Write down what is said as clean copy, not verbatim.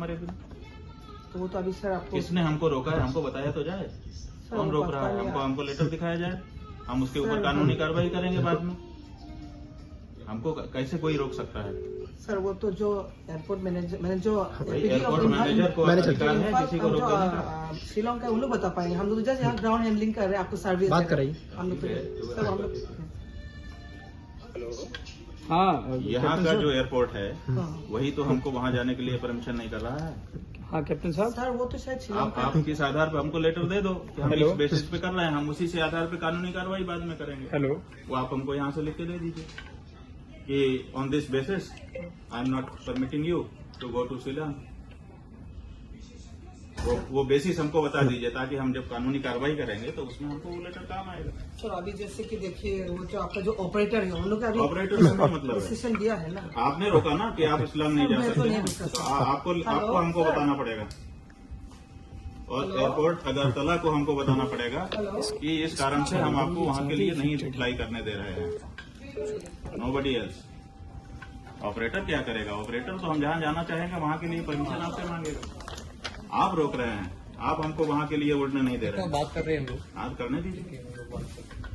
हमारे बिल? तो वो तो अभी सर आपको किसने हमको रोका है? हमको बताया तो जाए। कौन रोक रहा है हमको? हमको लेटर दिखाया जाए, हम उसके ऊपर कानूनी कार्रवाई करेंगे बाद में। हमको कैसे कोई रोक सकता है? सर वो तो जो एयरपोर्ट मैनेजर मैंने जो एयरपोर्ट मैनेजर को अधिकार है किसी को रोक देने का? शिलोंग का वो लोग बता पाएंगे। हम लोग तो जस्ट यहाँ ग्राउंड हैंडलिंग कर रहे हैं, आपको सर्विस बात कराइए। हम लोग तो सब हम लोग। हाँ, यहाँ का जो एयरपोर्ट है हाँ। वही तो हमको वहाँ जाने के लिए परमिशन नहीं कर रहा है। हाँ कैप्टन साहब। सर वो तो शायद शिलोंग आप किस आधार पे हमको लेटर दे दो कि हम इस बेसिस पे कर रहे हैं, हम उसी से आधार पे कानूनी कार्रवाई बाद में करेंगे। हेलो। वो आप हमको यहाँ से लिख के दे दीजिए कि on this basis I am not permitting you to go to Shillong. वो बेसिस हमको बता दीजिए ताकि हम जब कानूनी कार्रवाई करेंगे तो उसमें हमको वो लेटर काम आएगा। सर अभी जैसे कि देखिए वो जो आपका जो ऑपरेटर है उन लोग का अभी ऑपरेटर से मतलब है, डिसीजन दिया है ना। आपने रोका ना कि आप शिलोंग नहीं जा मैं तो सकते नहीं हैं, रुका तो सर। आपको हमको बताना पड़ेगा और एयरपोर्ट अगरतला को हमको बताना पड़ेगा कि इस कारण से हम आपको वहाँ के लिए नहीं अप्लाई करने दे रहे हैं। Nobody else. ऑपरेटर क्या करेगा? ऑपरेटर तो हम जहाँ जाना चाहेंगे वहाँ के लिए परमिशन आपसे मांगेगा। आप रोक रहे हैं, आप हमको वहाँ के लिए उड़ने नहीं दे रहे हैं। बात कर रहे हैं हम लोग। आप करने दीजिए।